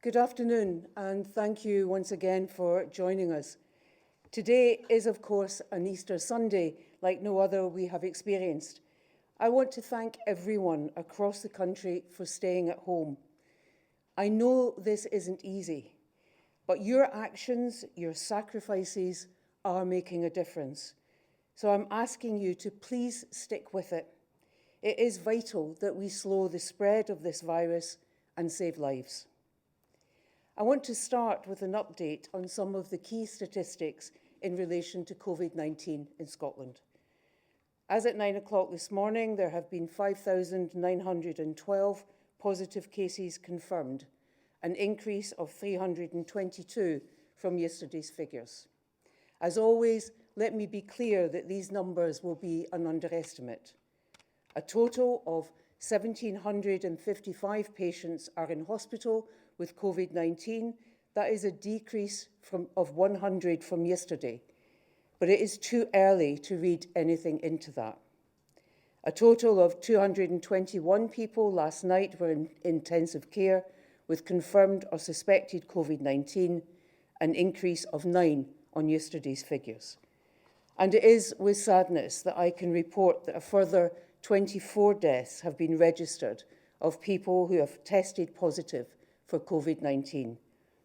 Good afternoon, and thank you once again for joining us. Today is, of course, an Easter Sunday like no other we have experienced. I want to thank everyone across the country for staying at home. I know this isn't easy, but your actions, your sacrifices are making a difference. So I'm asking you to please stick with it. It is vital that we slow the spread of this virus and save lives. I want to start with an update on some of the key statistics in relation to COVID-19 in Scotland. As at 9 o'clock this morning, there have been 5,912 positive cases confirmed, an increase of 322 from yesterday's figures. As always, let me be clear that these numbers will be an underestimate. A total of 1,755 patients are in hospital with COVID-19. That is a decrease of 100 from yesterday, but it is too early to read anything into that. A total of 221 people last night were in intensive care with confirmed or suspected COVID-19, an increase of 9 on yesterday's figures. And it is with sadness that I can report that a further 24 deaths have been registered of people who have tested positive for COVID-19.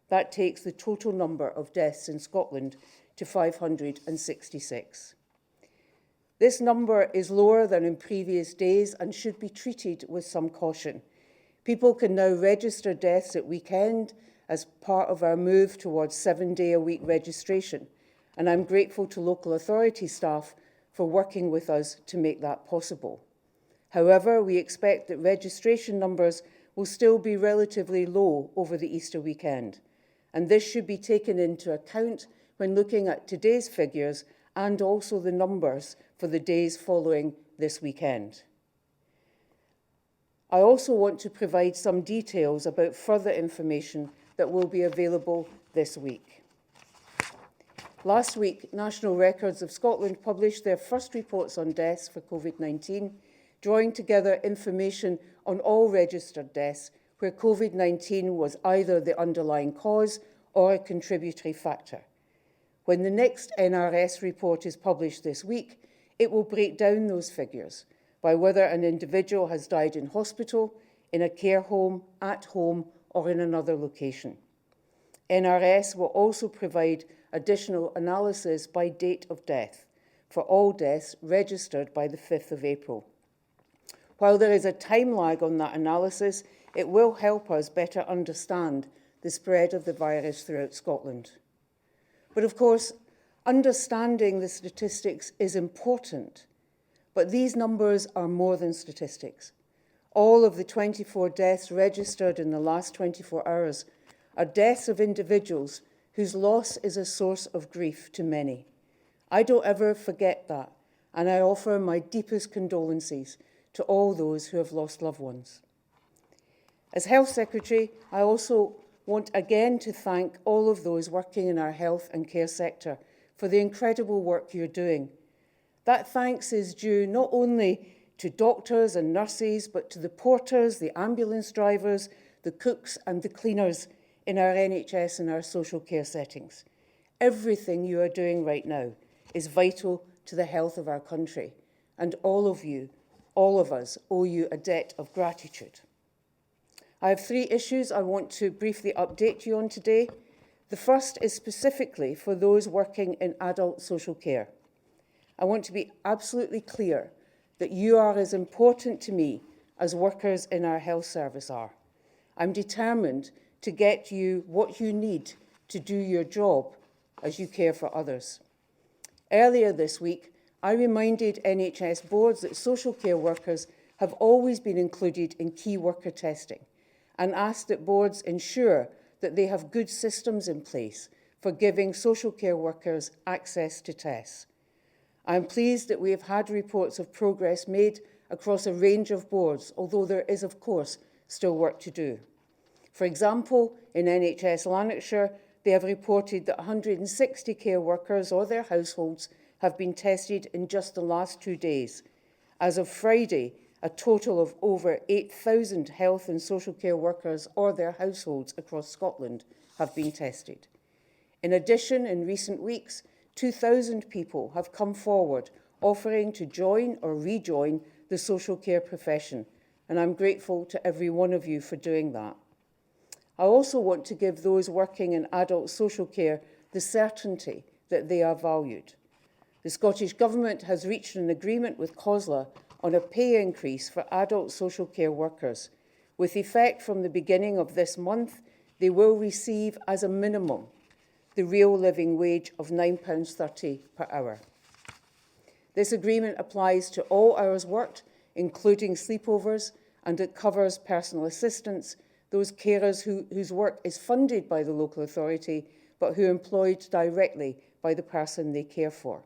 That takes the total number of deaths in Scotland to 566. This number is lower than in previous days and should be treated with some caution. People can now register deaths at weekend as part of our move towards 7-day-a-week registration, and I'm grateful to local authority staff for working with us to make that possible. However, we expect that registration numbers will still be relatively low over the Easter weekend, and this should be taken into account when looking at today's figures and also the numbers for the days following this weekend. I also want to provide some details about further information that will be available this week. Last week, National Records of Scotland published their first reports on deaths for COVID-19, drawing together information on all registered deaths where COVID-19 was either the underlying cause or a contributory factor. When the next NRS report is published this week, it will break down those figures by whether an individual has died in hospital, in a care home, at home, or in another location. NRS will also provide additional analysis by date of death for all deaths registered by the 5th of April. While there is a time lag on that analysis, it will help us better understand the spread of the virus throughout Scotland. But of course, understanding the statistics is important, but these numbers are more than statistics. All of the 24 deaths registered in the last 24 hours are deaths of individuals whose loss is a source of grief to many. I don't ever forget that, and I offer my deepest condolences to all those who have lost loved ones. As Health Secretary, I also want again to thank all of those working in our health and care sector for the incredible work you're doing. That thanks is due not only to doctors and nurses, but to the porters, the ambulance drivers, the cooks and the cleaners in our NHS and our social care settings. Everything you are doing right now is vital to the health of our country, and all of us owe you a debt of gratitude. I have 3 issues I want to briefly update you on today. The first is specifically for those working in adult social care. I want to be absolutely clear that you are as important to me as workers in our health service are. I'm determined to get you what you need to do your job as you care for others. Earlier this week, I reminded NHS boards that social care workers have always been included in key worker testing and asked that boards ensure that they have good systems in place for giving social care workers access to tests. I am pleased that we have had reports of progress made across a range of boards, although there is, of course, still work to do. For example, in NHS Lanarkshire, they have reported that 160 care workers or their households have been tested in just the last 2 days. As of Friday, a total of over 8,000 health and social care workers or their households across Scotland have been tested. In addition, in recent weeks, 2,000 people have come forward offering to join or rejoin the social care profession, and I'm grateful to every one of you for doing that. I also want to give those working in adult social care the certainty that they are valued. The Scottish Government has reached an agreement with COSLA on a pay increase for adult social care workers. With effect from the beginning of this month, they will receive, as a minimum, the real living wage of £9.30 per hour. This agreement applies to all hours worked, including sleepovers, and it covers personal assistants, those carers whose work is funded by the local authority, but who are employed directly by the person they care for.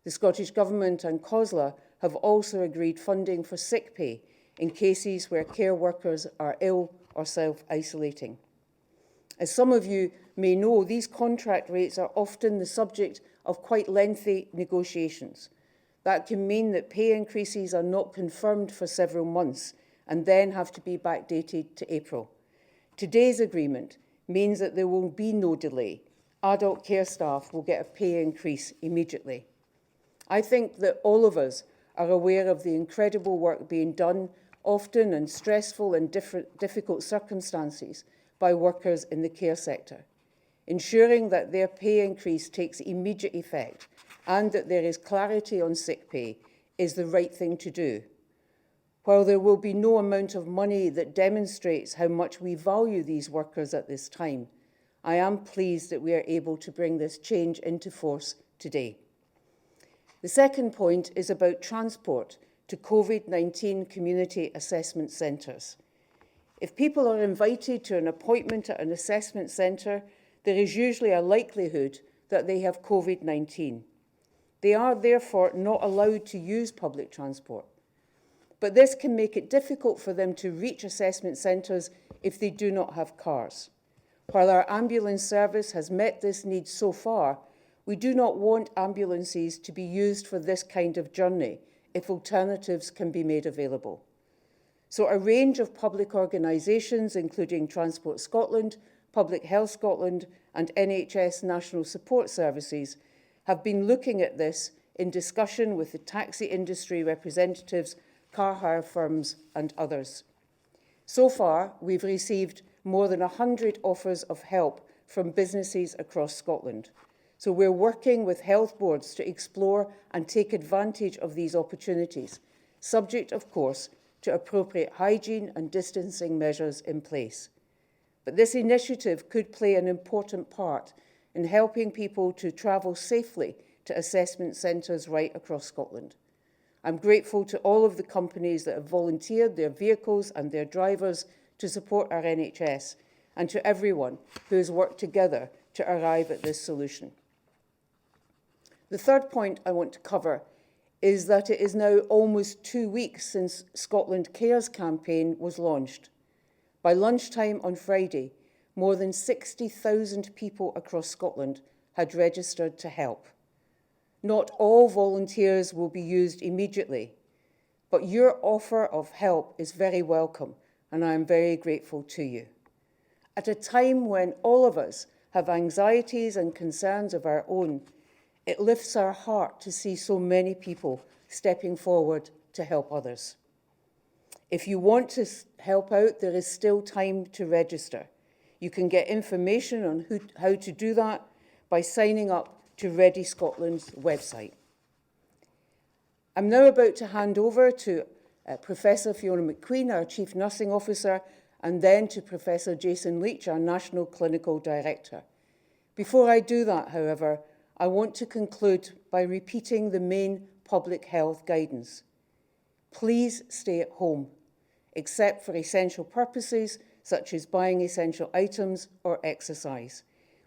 The Scottish Government and COSLA have also agreed funding for sick pay in cases where care workers are ill or self-isolating. As some of you may know, these contract rates are often the subject of quite lengthy negotiations. That can mean that pay increases are not confirmed for several months and then have to be backdated to April. Today's agreement means that there will be no delay. Adult care staff will get a pay increase immediately. I think that all of us are aware of the incredible work being done, often in stressful and difficult circumstances, by workers in the care sector. Ensuring that their pay increase takes immediate effect and that there is clarity on sick pay is the right thing to do. While there will be no amount of money that demonstrates how much we value these workers at this time, I am pleased that we are able to bring this change into force today. The second point is about transport to COVID-19 community assessment centres. If people are invited to an appointment at an assessment centre, there is usually a likelihood that they have COVID-19. They are therefore not allowed to use public transport. But this can make it difficult for them to reach assessment centres if they do not have cars. While our ambulance service has met this need so far, we do not want ambulances to be used for this kind of journey if alternatives can be made available. So a range of public organisations, including Transport Scotland, Public Health Scotland and NHS National Support Services, have been looking at this in discussion with the taxi industry representatives, car hire firms and others. So far, we've received more than 100 offers of help from businesses across Scotland. So we're working with health boards to explore and take advantage of these opportunities, subject, of course, to appropriate hygiene and distancing measures in place. But this initiative could play an important part in helping people to travel safely to assessment centres right across Scotland. I'm grateful to all of the companies that have volunteered their vehicles and their drivers to support our NHS, and to everyone who has worked together to arrive at this solution. The third point I want to cover is that it is now almost 2 weeks since Scotland Cares campaign was launched. By lunchtime on Friday, more than 60,000 people across Scotland had registered to help. Not all volunteers will be used immediately, but your offer of help is very welcome, and I am very grateful to you. At a time when all of us have anxieties and concerns of our own, it lifts our heart to see so many people stepping forward to help others. If you want to help out, there is still time to register. You can get information on how to do that by signing up to Ready Scotland's website. I'm now about to hand over to Professor Fiona McQueen, our Chief Nursing Officer, and then to Professor Jason Leach, our National Clinical Director. Before I do that, however, I want to conclude by repeating the main public health guidance. Please stay at home, except for essential purposes such as buying essential items or exercise.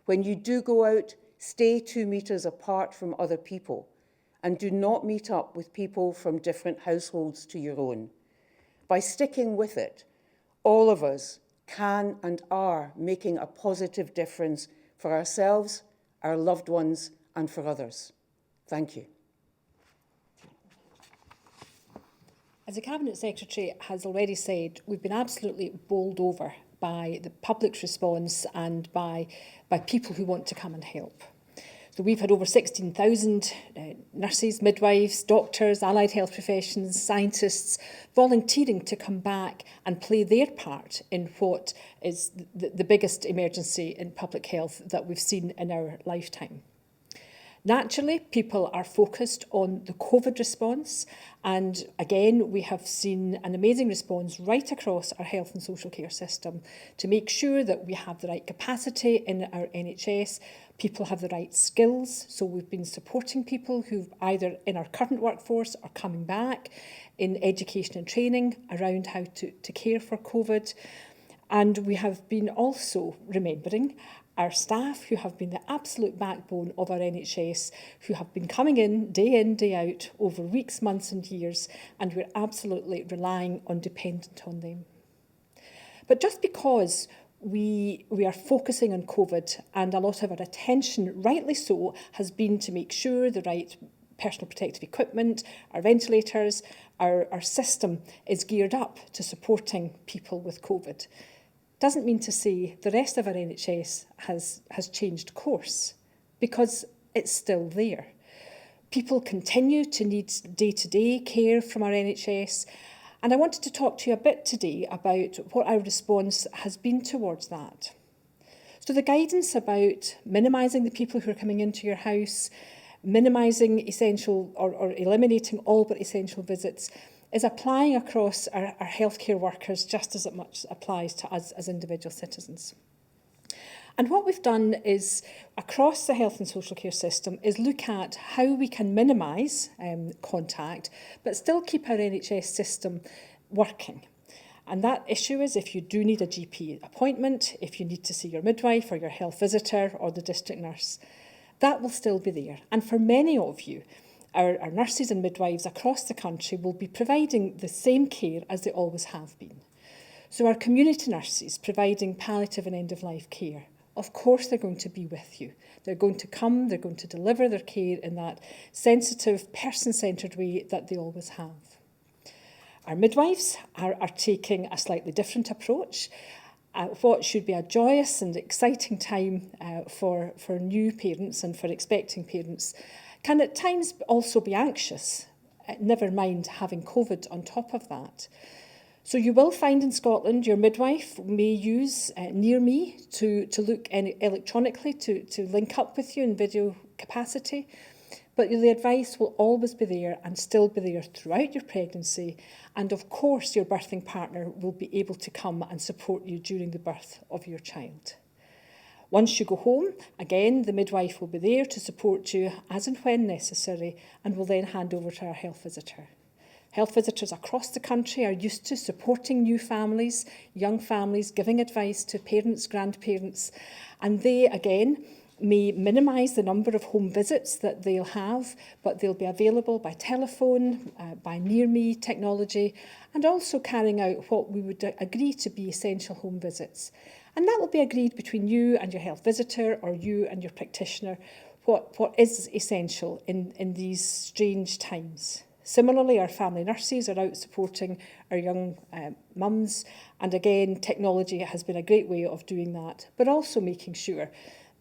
When you do go out, stay 2 meters apart from other people and do not meet up with people from different households to your own. By sticking with it, all of us can and are making a positive difference for ourselves, our loved ones, and for others. Thank you. As the Cabinet Secretary has already said, we've been absolutely bowled over by the public's response and by people who want to come and help. So we've had over 16,000 nurses, midwives, doctors, allied health professions, scientists volunteering to come back and play their part in what is the biggest emergency in public health that we've seen in our lifetime. Naturally, people are focused on the COVID response, and again, we have seen an amazing response right across our health and social care system to make sure that we have the right capacity in our NHS, people have the right skills. So we've been supporting people who either in our current workforce are coming back in education and training around how to care for COVID. And we have been also remembering our staff who have been the absolute backbone of our NHS, who have been coming in, day out, over weeks, months and years, and we're absolutely relying on, dependent on them. But just because we are focusing on COVID, and a lot of our attention, rightly so, has been to make sure the right personal protective equipment, our ventilators, our system is geared up to supporting people with COVID, doesn't mean to say the rest of our NHS has changed course, because it's still there. People continue to need day-to-day care from our NHS, and I wanted to talk to you a bit today about what our response has been towards that. So the guidance about minimising the people who are coming into your house, minimising essential or eliminating all but essential visits, is applying across our healthcare workers just as much applies to us as individual citizens. And what we've done is, across the health and social care system, is look at how we can minimise contact, but still keep our NHS system working. And that issue is if you do need a GP appointment, if you need to see your midwife or your health visitor or the district nurse, that will still be there. And for many of you, our nurses and midwives across the country will be providing the same care as they always have been. So our community nurses providing palliative and end-of-life care, of course they're going to be with you. They're going to come, they're going to deliver their care in that sensitive, person-centred way that they always have. Our midwives are taking a slightly different approach. What should be a joyous and exciting time for new parents and for expecting parents can at times also be anxious, never mind having COVID on top of that. So you will find in Scotland your midwife may use Near Me to look electronically to link up with you in video capacity, but the advice will always be there and still be there throughout your pregnancy, and of course your birthing partner will be able to come and support you during the birth of your child. Once you go home, again, the midwife will be there to support you as and when necessary, and will then hand over to our health visitor. Health visitors across the country are used to supporting new families, young families, giving advice to parents, grandparents, and they, again, may minimise the number of home visits that they'll have, but they'll be available by telephone, by Near Me technology, and also carrying out what we would agree to be essential home visits. And that will be agreed between you and your health visitor or you and your practitioner, what is essential in these strange times. Similarly, our family nurses are out supporting our young mums, and again, technology has been a great way of doing that, but also making sure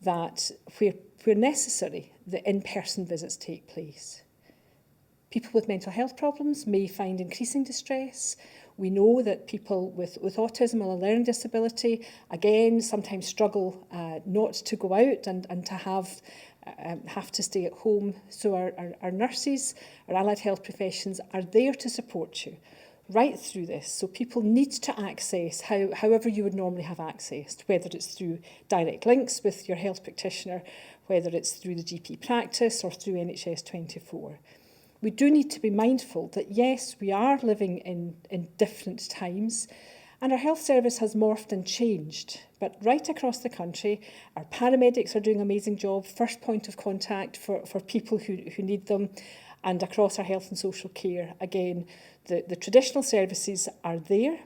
that where necessary, the in-person visits take place. People with mental health problems may find increasing distress. We know that people with autism or a learning disability, again, sometimes struggle not to go out and to have to stay at home. So our nurses, our allied health professions are there to support you right through this. So people need to access however you would normally have access, whether it's through direct links with your health practitioner, whether it's through the GP practice or through NHS 24. We do need to be mindful that, yes, we are living in different times, and our health service has morphed and changed. But right across the country, our paramedics are doing an amazing job, first point of contact for people who need them. And across our health and social care, again, the traditional services are there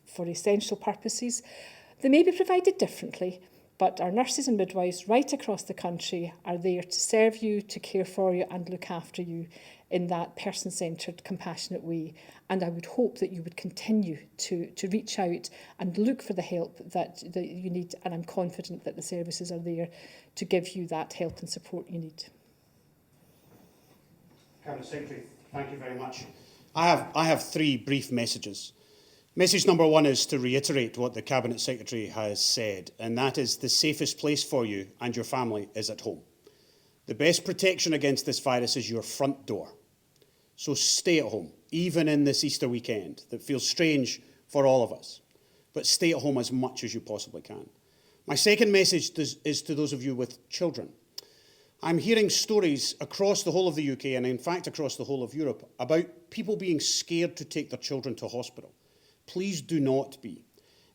for essential purposes. They may be provided differently, But our nurses and midwives right across the country are there to serve you, to care for you and look after you in that person-centred, compassionate way. And I would hope that you would continue to reach out and look for the help that you need. And I'm confident that the services are there to give you that help and support you need. Cabinet Secretary, thank you very much. I have three brief messages. Message number one is to reiterate what the Cabinet Secretary has said, and that is the safest place for you and your family is at home. The best protection against this virus is your front door. So stay at home, even in this Easter weekend that feels strange for all of us. But stay at home as much as you possibly can. My second message is to those of you with children. I'm hearing stories across the whole of the UK and in fact across the whole of Europe about people being scared to take their children to hospital. Please do not be.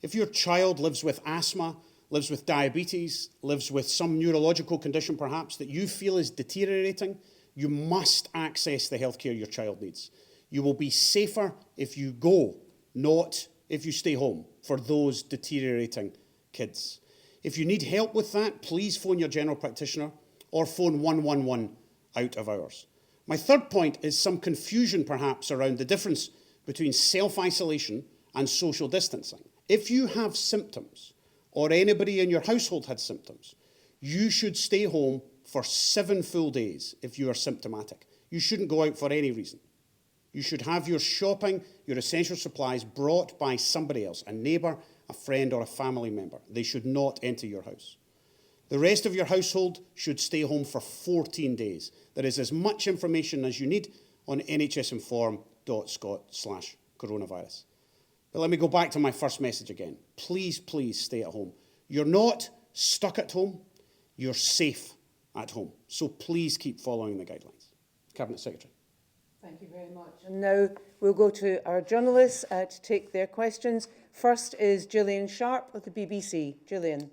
If your child lives with asthma, lives with diabetes, lives with some neurological condition perhaps that you feel is deteriorating, you must access the healthcare your child needs. You will be safer if you go, not if you stay home for those deteriorating kids. If you need help with that, please phone your general practitioner or phone 111 out of hours. My third point is some confusion perhaps around the difference between self-isolation and social distancing. If you have symptoms, or anybody in your household had symptoms, you should stay home for 7 full days if you are symptomatic. You shouldn't go out for any reason. You should have your shopping, your essential supplies brought by somebody else, a neighbour, a friend or a family member. They should not enter your house. The rest of your household should stay home for 14 days. There is as much information as you need on nhsinform.scot/coronavirus. But let me go back to my first message again. Please, please stay at home. You're not stuck at home. You're safe at home. So please keep following the guidelines. Cabinet Secretary. Thank you very much. And now we'll go to our journalists to take their questions. First is Gillian Sharp of the BBC. Gillian.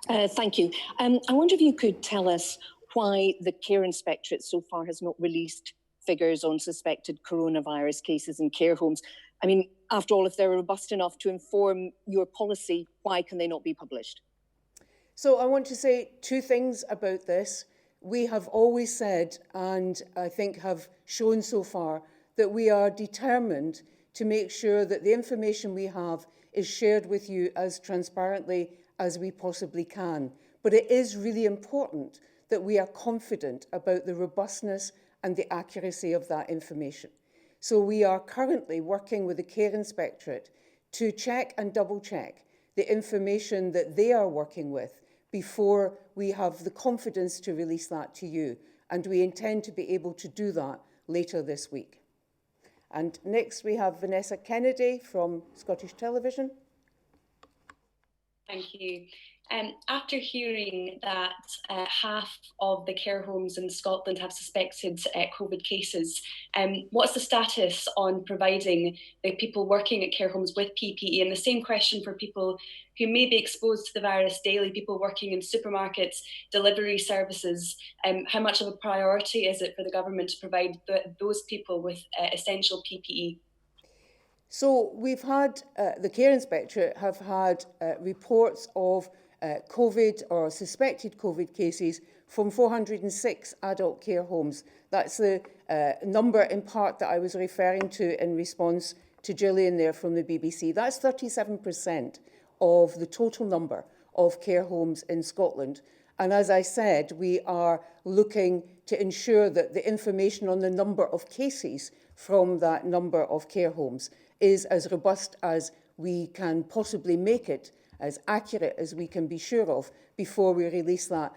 Thank you. I wonder if you could tell us why the Care Inspectorate so far has not released figures on suspected coronavirus cases in care homes. I mean, after all, if they're robust enough to inform your policy, why can they not be published? So I want to say two things about this. We have always said, and I think have shown so far, that we are determined to make sure that the information we have is shared with you as transparently as we possibly can. But it is really important that we are confident about the robustness and the accuracy of that information. So we are currently working with the Care Inspectorate to check and double check the information that they are working with before we have the confidence to release that to you. And we intend to be able to do that later this week. And next we have Vanessa Kennedy from Scottish Television. Thank you. After hearing that half of the care homes in Scotland have suspected COVID cases, what's the status on providing the people working at care homes with PPE? And the same question for people who may be exposed to the virus daily, people working in supermarkets, delivery services. How much of a priority is it for the government to provide those people with essential PPE? So we've had, the Care Inspectorate have had reports of COVID or suspected COVID cases from 406 adult care homes. That's the number in part that I was referring to in response to Gillian there from the BBC. That's 37% of the total number of care homes in Scotland. And as I said, we are looking to ensure that the information on the number of cases from that number of care homes is as robust as we can possibly make it, as accurate as we can be sure of before we release that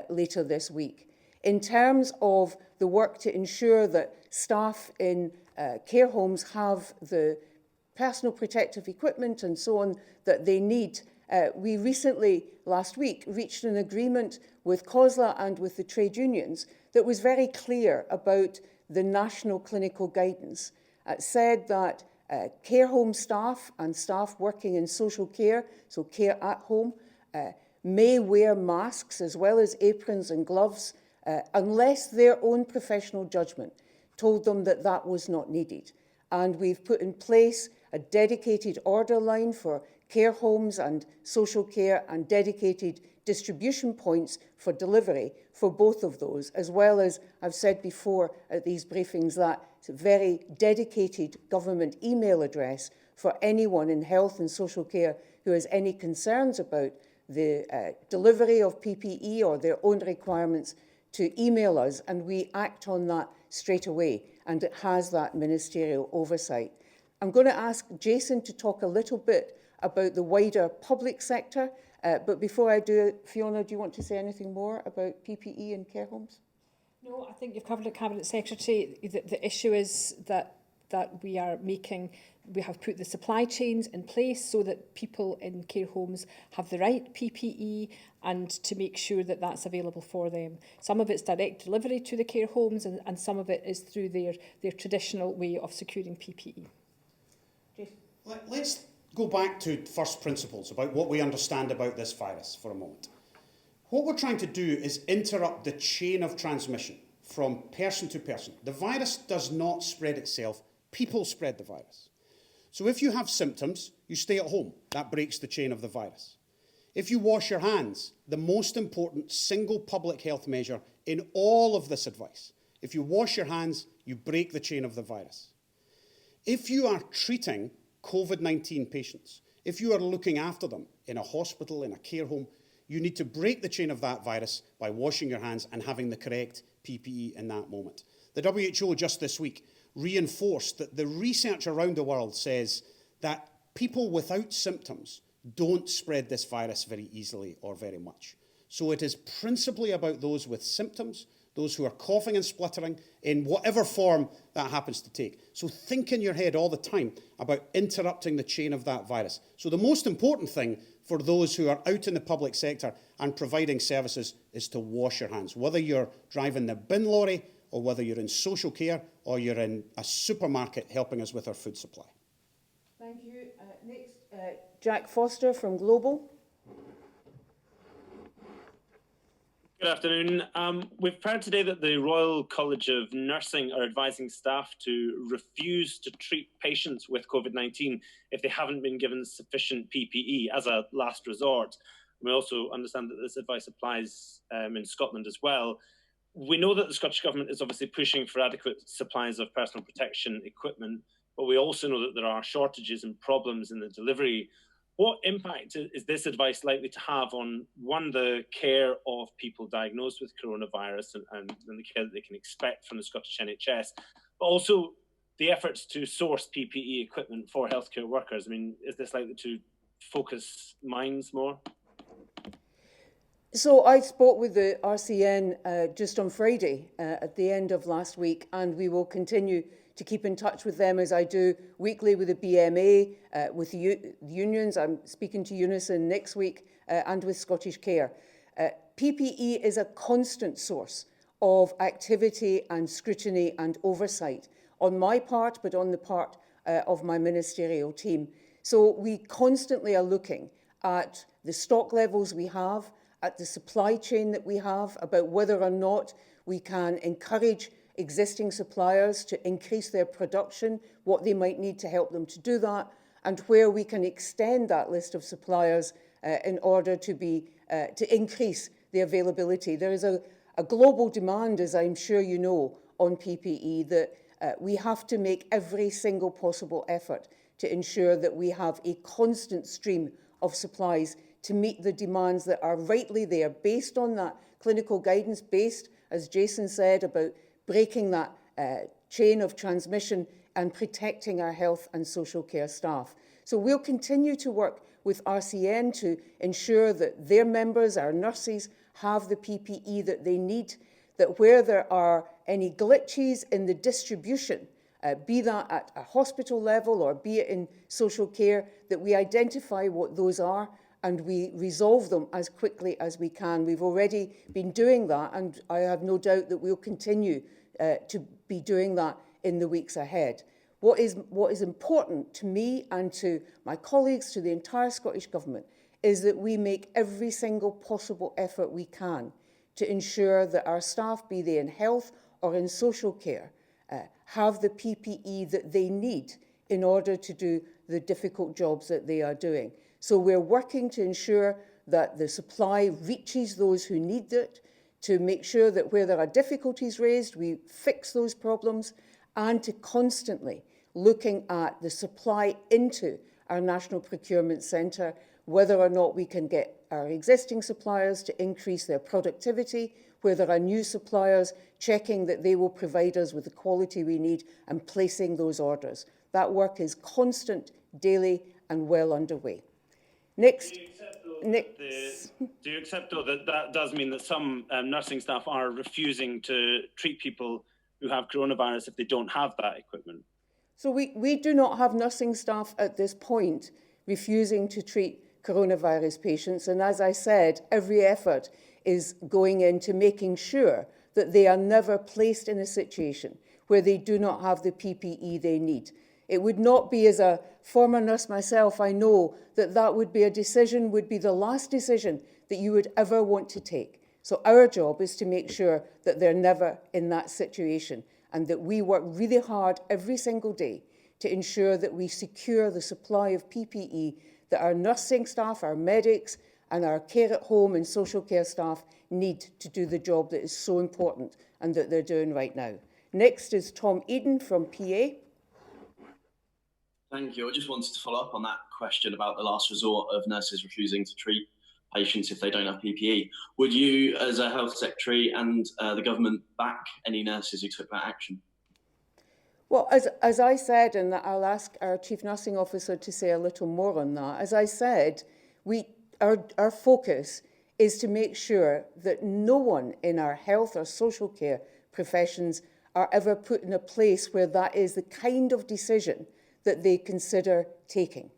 later this week. In terms of the work to ensure that staff in care homes have the personal protective equipment and so on that they need, we recently, last week, reached an agreement with COSLA and with the trade unions that was very clear about the national clinical guidance. It said that care home staff and staff working in social care, so care at home, may wear masks as well as aprons and gloves unless their own professional judgment told them that that was not needed. And we've put in place a dedicated order line for care homes and social care and dedicated distribution points for delivery for both of those, as well as, I've said before at these briefings, that very dedicated government email address for anyone in health and social care who has any concerns about the delivery of PPE or their own requirements to email us, and we act on that straight away, and it has that ministerial oversight. I'm going to ask Jason to talk a little bit about the wider public sector, but before I do, Fiona, do you want to say anything more about PPE and care homes? No, I think you've covered it, Cabinet Secretary. The issue is that we have put the supply chains in place so that people in care homes have the right PPE and to make sure that that's available for them. Some of it's direct delivery to the care homes and some of it is through their traditional way of securing PPE. Let's go back to first principles about what we understand about this virus for a moment. What we're trying to do is interrupt the chain of transmission from person to person. The virus does not spread itself. People spread the virus. So if you have symptoms, you stay at home. That breaks the chain of the virus. If you wash your hands, the most important single public health measure in all of this advice, if you wash your hands, you break the chain of the virus. If you are treating COVID-19 patients, if you are looking after them in a hospital, in a care home, you need to break the chain of that virus by washing your hands and having the correct PPE in that moment. The WHO just this week reinforced that the research around the world says that people without symptoms don't spread this virus very easily or very much. So it is principally about those with symptoms, those who are coughing and spluttering in whatever form that happens to take. So think in your head all the time about interrupting the chain of that virus. So the most important thing for those who are out in the public sector and providing services is to wash your hands, whether you're driving the bin lorry or whether you're in social care or you're in a supermarket helping us with our food supply. Thank you. Next, Jack Foster from Global. Good afternoon. We've heard today that the Royal College of Nursing are advising staff to refuse to treat patients with COVID-19 if they haven't been given sufficient PPE as a last resort. We also understand that this advice applies in Scotland as well. We know that the Scottish Government is obviously pushing for adequate supplies of personal protection equipment, but we also know that there are shortages and problems in the delivery. What impact is this advice likely to have on, one, the care of people diagnosed with coronavirus and the care that they can expect from the Scottish NHS, but also the efforts to source PPE equipment for healthcare workers? I mean, is this likely to focus minds more? So I spoke with the RCN just on Friday at the end of last week, and we will continue to keep in touch with them as I do weekly with the BMA, with the unions. I'm speaking to Unison next week and with Scottish Care. PPE is a constant source of activity and scrutiny and oversight on my part, but on the part of my ministerial team. So we constantly are looking at the stock levels we have, at the supply chain that we have, about whether or not we can encourage existing suppliers to increase their production, what they might need to help them to do that, and where we can extend that list of suppliers in order to increase the availability. There is a global demand, as I'm sure you know, on PPE that we have to make every single possible effort to ensure that we have a constant stream of supplies to meet the demands that are rightly there, based on that clinical guidance, based, as Jason said, about breaking that chain of transmission and protecting our health and social care staff. So we'll continue to work with RCN to ensure that their members, our nurses, have the PPE that they need, that where there are any glitches in the distribution, be that at a hospital level or be it in social care, that we identify what those are and we resolve them as quickly as we can. We've already been doing that, and I have no doubt that we'll continue to be doing that in the weeks ahead. What is important to me and to my colleagues, to the entire Scottish Government, is that we make every single possible effort we can to ensure that our staff, be they in health or in social care, have the PPE that they need in order to do the difficult jobs that they are doing. So we're working to ensure that the supply reaches those who need it, to make sure that where there are difficulties raised, we fix those problems, and to constantly looking at the supply into our National Procurement Centre, whether or not we can get our existing suppliers to increase their productivity, where there are new suppliers, checking that they will provide us with the quality we need and placing those orders. That work is constant, daily, and well underway. Next. Do you accept, though, that that does mean that some nursing staff are refusing to treat people who have coronavirus if they don't have that equipment? So we do not have nursing staff at this point refusing to treat coronavirus patients. And as I said, every effort is going into making sure that they are never placed in a situation where they do not have the PPE they need. It would not be, as a former nurse myself, I know that that would be a decision, would be the last decision that you would ever want to take. So our job is to make sure that they're never in that situation, and that we work really hard every single day to ensure that we secure the supply of PPE that our nursing staff, our medics, and our care at home and social care staff need to do the job that is so important and that they're doing right now. Next is Tom Eden from PA. Thank you. I just wanted to follow up on that question about the last resort of nurses refusing to treat patients if they don't have PPE. Would you, as a health secretary and the government, back any nurses who took that action? Well, as I said, and I'll ask our Chief Nursing Officer to say a little more on that, as I said, our focus is to make sure that no one in our health or social care professions are ever put in a place where that is the kind of decision that they consider taking.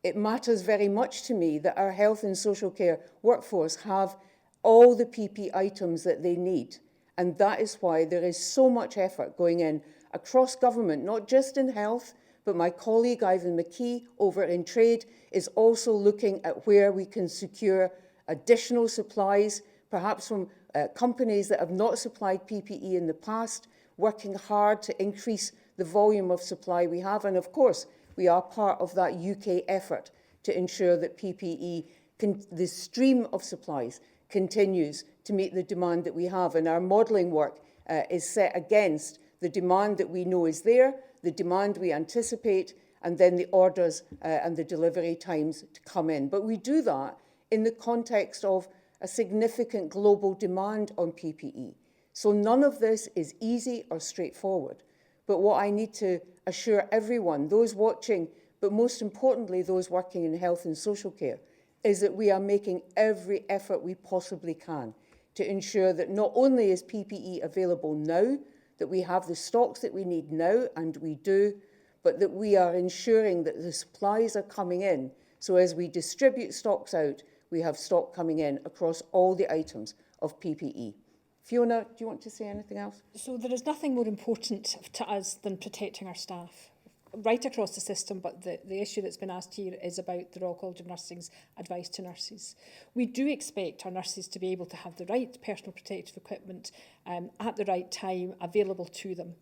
It matters very much to me that our health and social care workforce have all the PPE items that they need. And that is why there is so much effort going in across government, not just in health, but my colleague Ivan McKee over in trade is also looking at where we can secure additional supplies, perhaps from companies that have not supplied PPE in the past, working hard to increase the volume of supply we have. And of course, we are part of that UK effort to ensure that PPE, the stream of supplies, continues to meet the demand that we have. And our modelling work is set against the demand that we know is there, the demand we anticipate, and then the orders and the delivery times to come in. But we do that in the context of a significant global demand on PPE. So none of this is easy or straightforward. But what I need to assure everyone, those watching, but most importantly, those working in health and social care, is that we are making every effort we possibly can to ensure that not only is PPE available now, that we have the stocks that we need now, and we do, but that we are ensuring that the supplies are coming in. So as we distribute stocks out, we have stock coming in across all the items of PPE. Fiona, do you want to say anything else? So there is nothing more important to us than protecting our staff right across the system, but the issue that's been asked here is about the Royal College of Nursing's advice to nurses. We do expect our nurses to be able to have the right personal protective equipment at the right time available to them.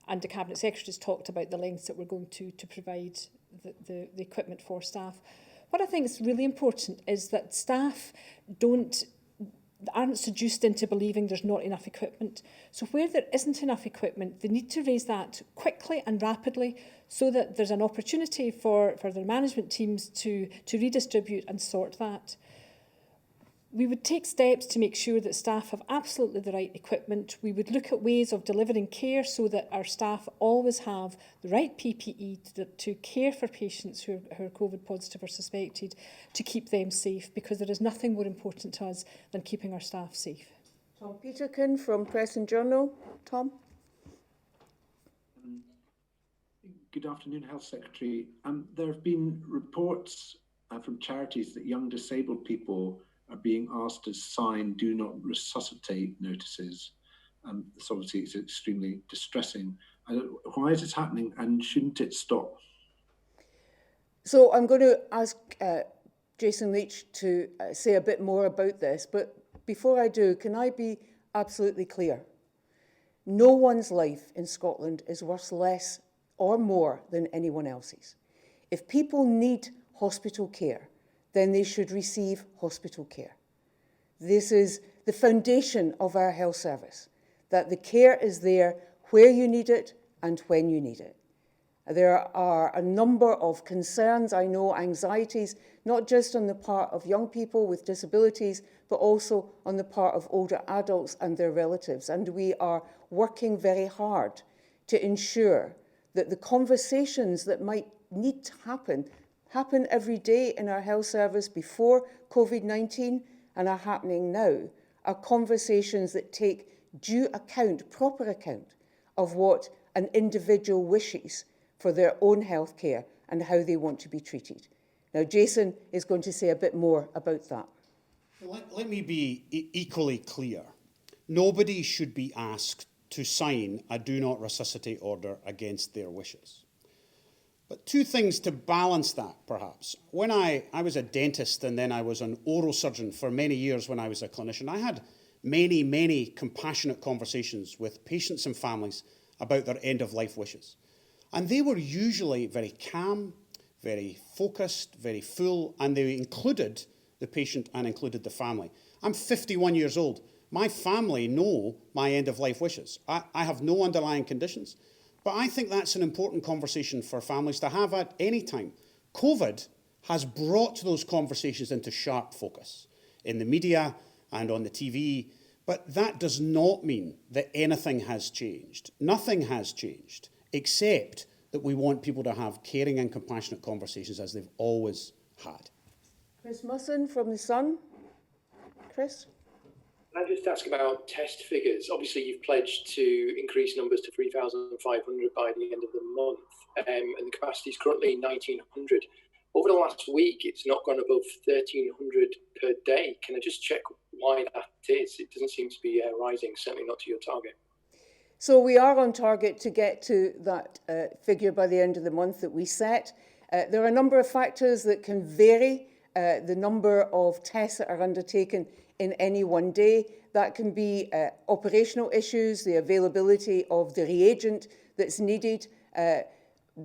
And the Cabinet Secretary has talked about the lengths that we're going to provide the equipment for staff. What I think is really important is that staff aren't seduced into believing there's not enough equipment. So where there isn't enough equipment, they need to raise that quickly and rapidly so that there's an opportunity for their management teams to redistribute and sort that. We would take steps to make sure that staff have absolutely the right equipment. We would look at ways of delivering care so that our staff always have the right PPE to care for patients who are COVID positive or suspected, to keep them safe, because there is nothing more important to us than keeping our staff safe. Tom Peterkin from Press and Journal. Tom? Good afternoon, Health Secretary. There have been reports from charities that young disabled people are being asked to sign do not resuscitate notices. This obviously is extremely distressing. Why is this happening, and shouldn't it stop? So I'm going to ask Jason Leach to say a bit more about this, but before I do, can I be absolutely clear? No one's life in Scotland is worth less or more than anyone else's. If people need hospital care, then they should receive hospital care. This is the foundation of our health service, that the care is there where you need it and when you need it. There are a number of concerns, I know, anxieties, not just on the part of young people with disabilities, but also on the part of older adults and their relatives. And we are working very hard to ensure that the conversations that might need to happen every day in our health service before COVID-19 and are happening now, are conversations that take due account, proper account, of what an individual wishes for their own health care and how they want to be treated. Now, Jason is going to say a bit more about that. Let me be equally clear. Nobody should be asked to sign a do not resuscitate order against their wishes. But two things to balance that, perhaps. When I was a dentist and then I was an oral surgeon for many years when I was a clinician, I had many, many compassionate conversations with patients and families about their end-of-life wishes. And they were usually very calm, very focused, very full, and they included the patient and included the family. I'm 51 years old. My family know my end-of-life wishes. I have no underlying conditions. But I think that's an important conversation for families to have at any time. COVID has brought those conversations into sharp focus in the media and on the TV, but that does not mean that anything has changed. Nothing has changed, except that we want people to have caring and compassionate conversations as they've always had. Chris Musson from The Sun. Chris? Can I just ask about test figures? Obviously, you've pledged to increase numbers to 3,500 by the end of the month, and the capacity is currently 1,900. Over the last week, it's not gone above 1,300 per day. Can I just check why that is? It doesn't seem to be rising, certainly not to your target. So we are on target to get to that figure by the end of the month that we set. There are a number of factors that can vary the number of tests that are undertaken in any one day. That can be operational issues, the availability of the reagent that's needed,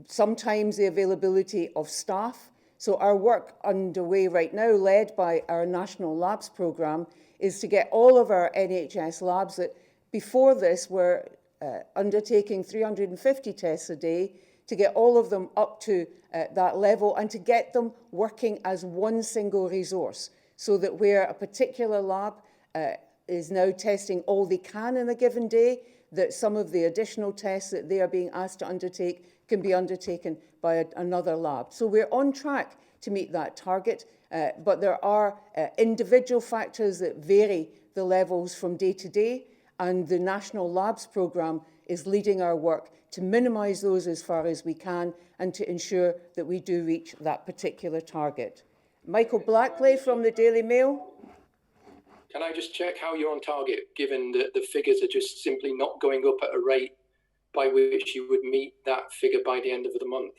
sometimes the availability of staff. So our work underway right now, led by our National Labs programme, is to get all of our NHS labs that before this were undertaking 350 tests a day, to get all of them up to that level and to get them working as one single resource, so that where a particular lab is now testing all they can in a given day, that some of the additional tests that they are being asked to undertake can be undertaken by another lab. So we're on track to meet that target, but there are individual factors that vary the levels from day to day, and the National Labs programme is leading our work to minimise those as far as we can and to ensure that we do reach that particular target. Michael Blackley from the Daily Mail. Can I just check how you're on target, given that the figures are just simply not going up at a rate by which you would meet that figure by the end of the month?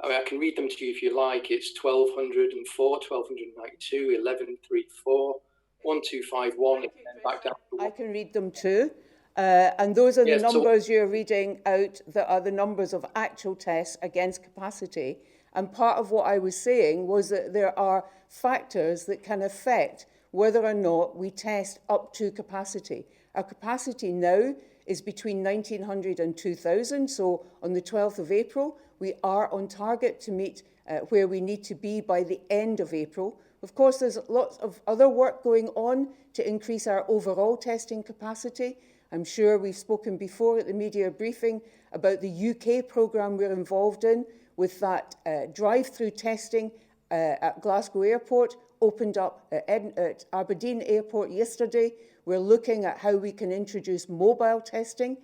I mean, I can read them to you if you like. It's 1,204, 1,292, 1,134, 1,251, and then back down to 1. I can read them too. And those are the numbers you're reading out that are the numbers of actual tests against capacity. And part of what I was saying was that there are factors that can affect whether or not we test up to capacity. Our capacity now is between 1,900 and 2,000. So on the 12th of April, we are on target to meet where we need to be by the end of April. Of course, there's lots of other work going on to increase our overall testing capacity. I'm sure we've spoken before at the media briefing about the UK programme we're involved in, with that drive-through testing at Glasgow Airport, opened up at Aberdeen Airport yesterday. We're looking at how we can introduce mobile testing.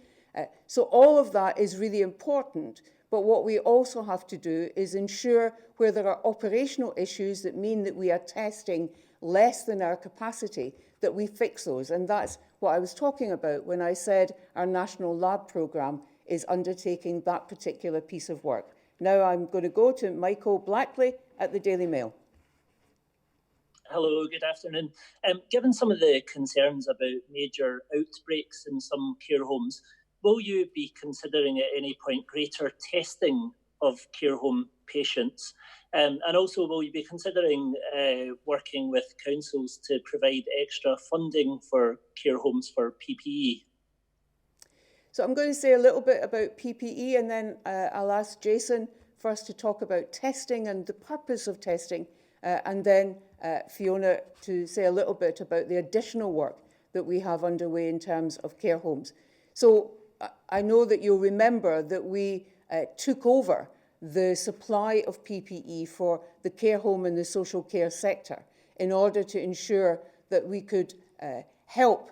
So all of that is really important. But what we also have to do is ensure where there are operational issues that mean that we are testing less than our capacity, that we fix those. And that's what I was talking about when I said our National Lab programme is undertaking that particular piece of work. Now I'm going to go to Michael Blackley at the Daily Mail. Hello, good afternoon. Given some of the concerns about major outbreaks in some care homes, will you be considering at any point greater testing of care home patients And also, will you be considering working with councils to provide extra funding for care homes for PPE? So I'm going to say a little bit about PPE, and then I'll ask Jason first to talk about testing and the purpose of testing, and then Fiona to say a little bit about the additional work that we have underway in terms of care homes. So I know that you'll remember that we took over the supply of PPE for the care home and the social care sector in order to ensure that we could help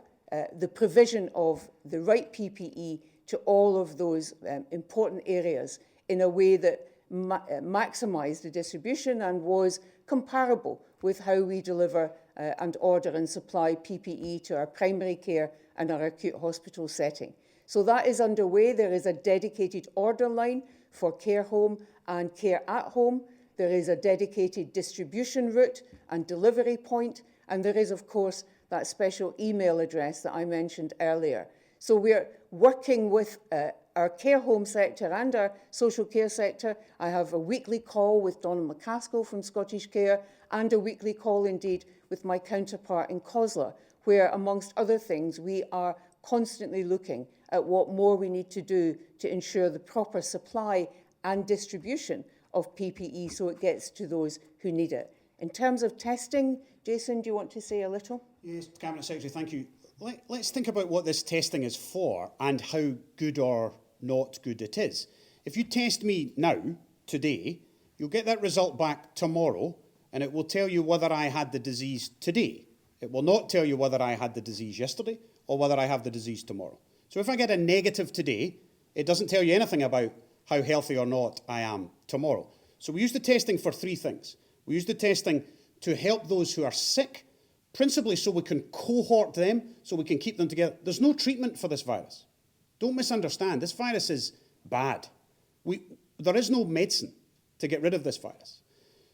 the provision of the right PPE to all of those important areas in a way that maximised the distribution and was comparable with how we deliver and order and supply PPE to our primary care and our acute hospital setting. So that is underway. There is a dedicated order line for care home and care at home. There is a dedicated distribution route and delivery point. And there is, of course, that special email address that I mentioned earlier. So we're working with our care home sector and our social care sector. I have a weekly call with Donna McCaskill from Scottish Care and a weekly call indeed with my counterpart in COSLA, where, amongst other things, we are constantly looking at what more we need to do to ensure the proper supply and distribution of PPE so it gets to those who need it. In terms of testing, Jason, do you want to say a little? Yes, Cabinet Secretary, thank you. Let's think about what this testing is for and how good or not good it is. If you test me now, today, you'll get that result back tomorrow, and it will tell you whether I had the disease today. It will not tell you whether I had the disease yesterday or whether I have the disease tomorrow. So if I get a negative today, it doesn't tell you anything about how healthy or not I am tomorrow. So we use the testing for three things. We use the testing to help those who are sick, principally so we can cohort them, so we can keep them together. There's no treatment for this virus. Don't misunderstand. This virus is bad. There is no medicine to get rid of this virus.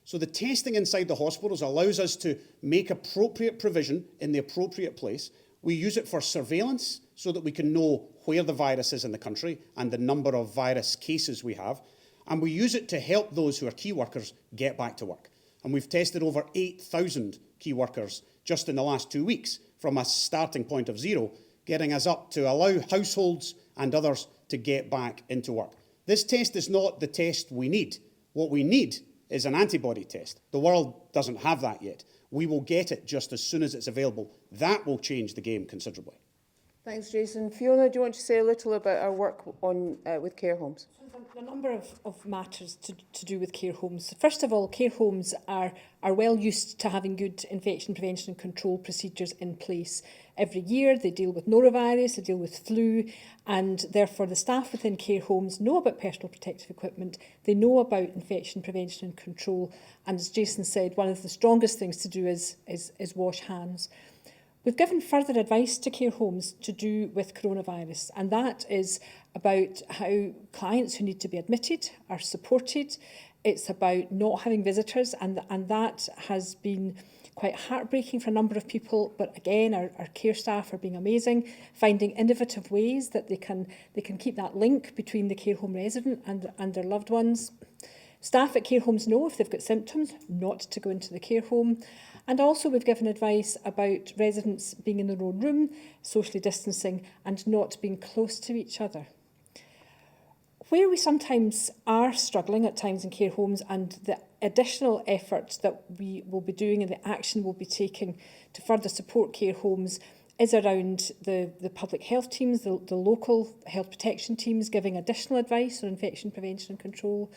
So the testing inside the hospitals allows us to make appropriate provision in the appropriate place. We use it for surveillance so that we can know where the virus is in the country and the number of virus cases we have. And we use it to help those who are key workers get back to work. And we've tested over 8,000 key workers just in the last 2 weeks from a starting point of zero, getting us up to allow households and others to get back into work. This test is not the test we need. What we need is an antibody test. The world doesn't have that yet. We will get it just as soon as it's available. That will change the game considerably. Thanks, Jason. Fiona, do you want to say a little about our work on with care homes? A number of matters to do with care homes. First of all, care homes are well used to having good infection prevention and control procedures in place. Every year they deal with norovirus, they deal with flu, and therefore the staff within care homes know about personal protective equipment, they know about infection prevention and control, and as Jason said, one of the strongest things to do is wash hands. We've given further advice to care homes to do with coronavirus, and that is about how clients who need to be admitted are supported. It's about not having visitors, and that has been quite heartbreaking for a number of people. But again, our care staff are being amazing, finding innovative ways that they can keep that link between the care home resident and their loved ones. Staff at care homes know if they've got symptoms not to go into the care home. And also we've given advice about residents being in their own room, socially distancing and not being close to each other. Where we sometimes are struggling at times in care homes, and the additional efforts that we will be doing and the action we'll be taking to further support care homes is around the public health teams, the local health protection teams giving additional advice on infection prevention and control.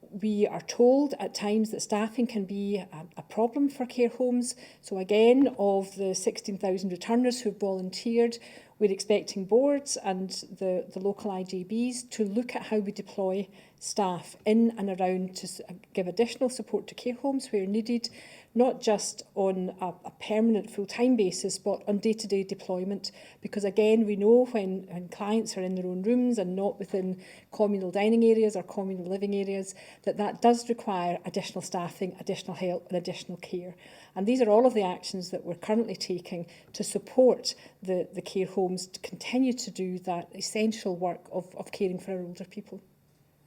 We are told at times that staffing can be a problem for care homes. So again, of the 16,000 returners who have volunteered, we're expecting boards and the local IJBs to look at how we deploy staff in and around to give additional support to care homes where needed, not just on a permanent full-time basis, but on day-to-day deployment. Because again, we know when clients are in their own rooms and not within communal dining areas or communal living areas, that does require additional staffing, additional help and additional care. And these are all of the actions that we're currently taking to support the care homes to continue to do that essential work of caring for our older people.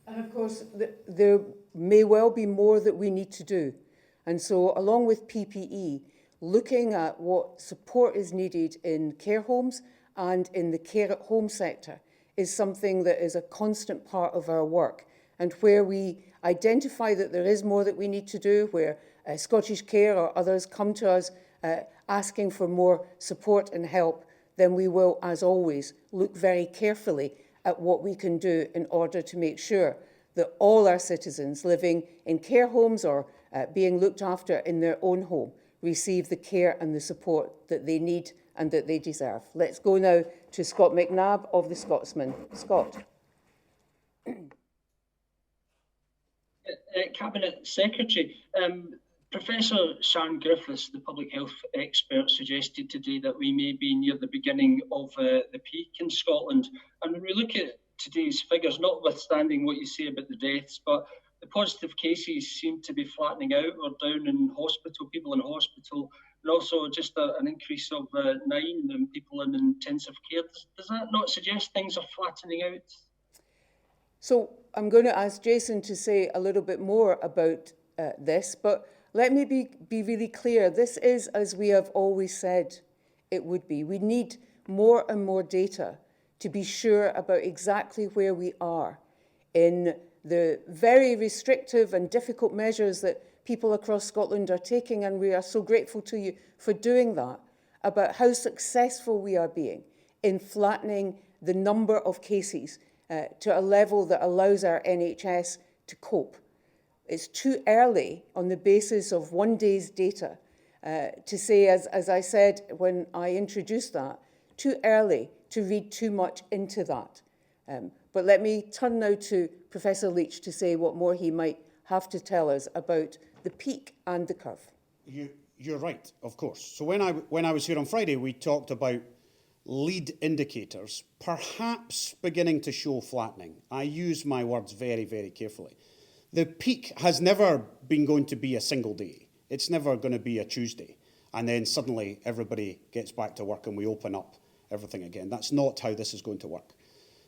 And of course, there may well be more that we need to do. And so along with PPE, looking at what support is needed in care homes and in the care at home sector is something that is a constant part of our work. And where we identify that there is more that we need to do, where Scottish Care or others come to us asking for more support and help, then we will, as always, look very carefully at what we can do in order to make sure that all our citizens living in care homes or being looked after in their own home receive the care and the support that they need and that they deserve. Let's go now to Scott McNabb of the Scotsman. Scott. Cabinet Secretary, Professor Sharon Griffiths, the public health expert, suggested today that we may be near the beginning of the peak in Scotland. And when we look at today's figures, notwithstanding what you say about the deaths, but the positive cases seem to be flattening out or down in hospital, people in hospital, and also just an increase of 9 people in intensive care. Does that not suggest things are flattening out? So I'm going to ask Jason to say a little bit more about this, but let me be really clear. This is, as we have always said it would be. We need more and more data to be sure about exactly where we are in the very restrictive and difficult measures that people across Scotland are taking, and we are so grateful to you for doing that, about how successful we are being in flattening the number of cases to a level that allows our NHS to cope. It's too early on the basis of one day's data to say, as I said when I introduced that, too early to read too much into that. But let me turn now to Professor Leach to say what more he might have to tell us about the peak and the curve. You're right, of course. So when I was here on Friday, we talked about lead indicators perhaps beginning to show flattening. I use my words very, very carefully. The peak has never been going to be a single day. It's never going to be a Tuesday. And then suddenly everybody gets back to work and we open up everything again. That's not how this is going to work.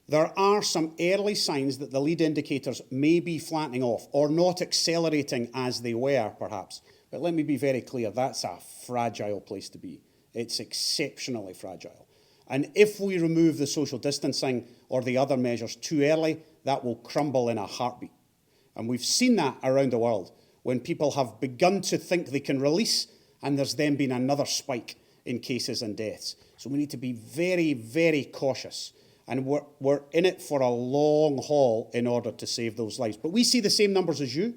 There are some early signs that the lead indicators may be flattening off or not accelerating as they were, perhaps. But let me be very clear, that's a fragile place to be. It's exceptionally fragile. And if we remove the social distancing or the other measures too early, that will crumble in a heartbeat. And we've seen that around the world when people have begun to think they can release and there's then been another spike in cases and deaths. So we need to be very, very cautious. And we're in it for a long haul in order to save those lives. But we see the same numbers as you.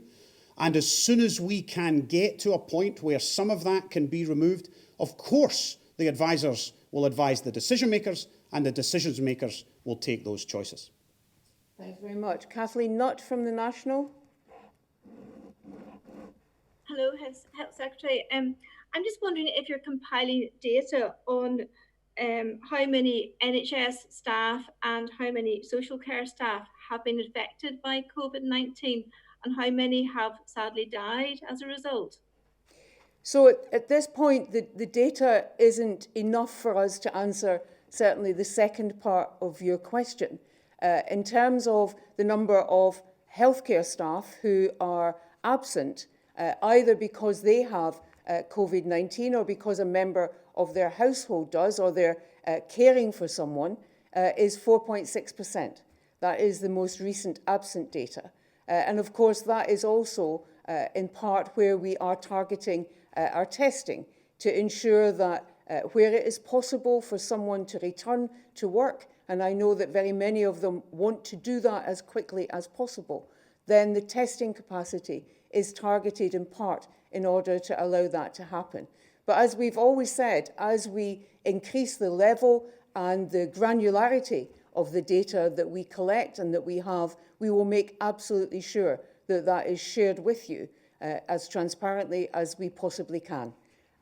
And as soon as we can get to a point where some of that can be removed, of course, the advisors will advise the decision makers and the decision makers will take those choices. Thanks very much. Kathleen Nutt from the National. Hello, Health Secretary. I'm just wondering if you're compiling data on how many NHS staff and how many social care staff have been affected by COVID-19 and how many have sadly died as a result. So at this point, the data isn't enough for us to answer certainly the second part of your question. In terms of the number of healthcare staff who are absent, either because they have COVID-19 or because a member of their household does, or they're caring for someone, is 4.6%. That is the most recent absent data. And of course, that is also in part where we are targeting our testing to ensure that where it is possible for someone to return to work, and I know that very many of them want to do that as quickly as possible, then the testing capacity is targeted in part in order to allow that to happen. But as we've always said, as we increase the level and the granularity of the data that we collect and that we have, we will make absolutely sure that that is shared with you as transparently as we possibly can.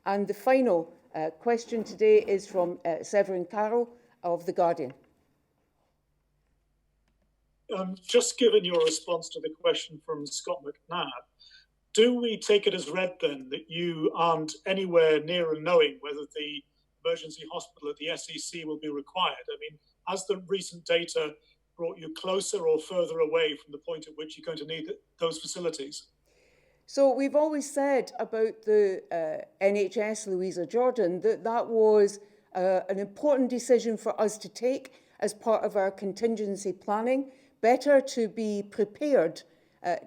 And the final question today is from Severin Carroll of The Guardian. Just given your response to the question from Scott McNabb, do we take it as read then that you aren't anywhere near knowing whether the emergency hospital at the SEC will be required? I mean, as the recent data brought you closer or further away from the point at which you're going to need those facilities? So we've always said about the NHS, Louisa Jordan, that was an important decision for us to take as part of our contingency planning. Better to be prepared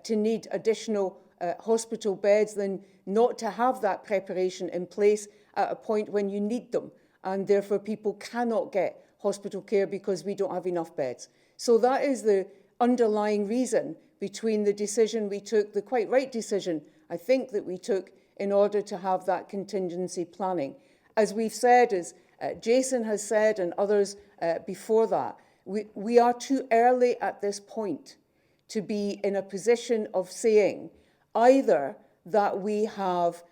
to need additional hospital beds than not to have that preparation in place at a point when you need them, and therefore people cannot get hospital care because we don't have enough beds. So that is the underlying reason between the decision we took, the quite right decision, I think, that we took in order to have that contingency planning. As we've said, as Jason has said and others before that, we are too early at this point to be in a position of saying either that we have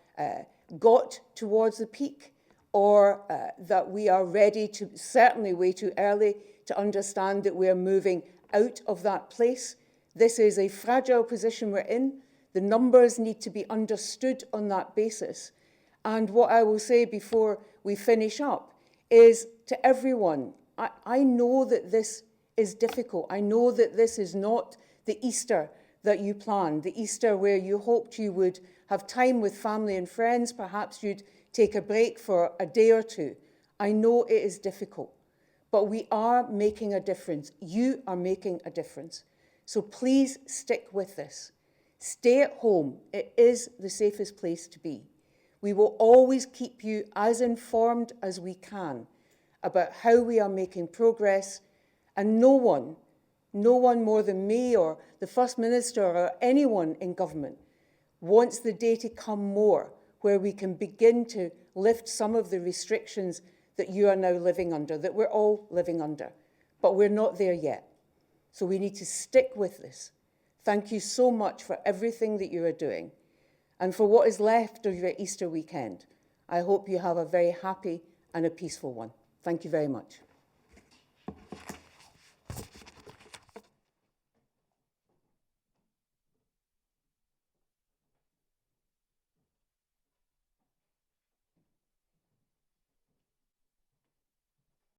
got towards the peak or that we are ready to, certainly way too early, to understand that we are moving out of that place. This is a fragile position we're in. The numbers need to be understood on that basis. And what I will say before we finish up is to everyone, I know that this is difficult. I know that this is not the Easter that you planned, the Easter where you hoped you would have time with family and friends. Perhaps you'd take a break for a day or two. I know it is difficult, but we are making a difference. You are making a difference. So please stick with this. Stay at home. It is the safest place to be. We will always keep you as informed as we can about how we are making progress, and no one more than me or the First Minister or anyone in government wants the day to come more where we can begin to lift some of the restrictions that you are now living under, that we're all living under. But we're not there yet. So we need to stick with this. Thank you so much for everything that you are doing. And for what is left of your Easter weekend, I hope you have a very happy and a peaceful one. Thank you very much.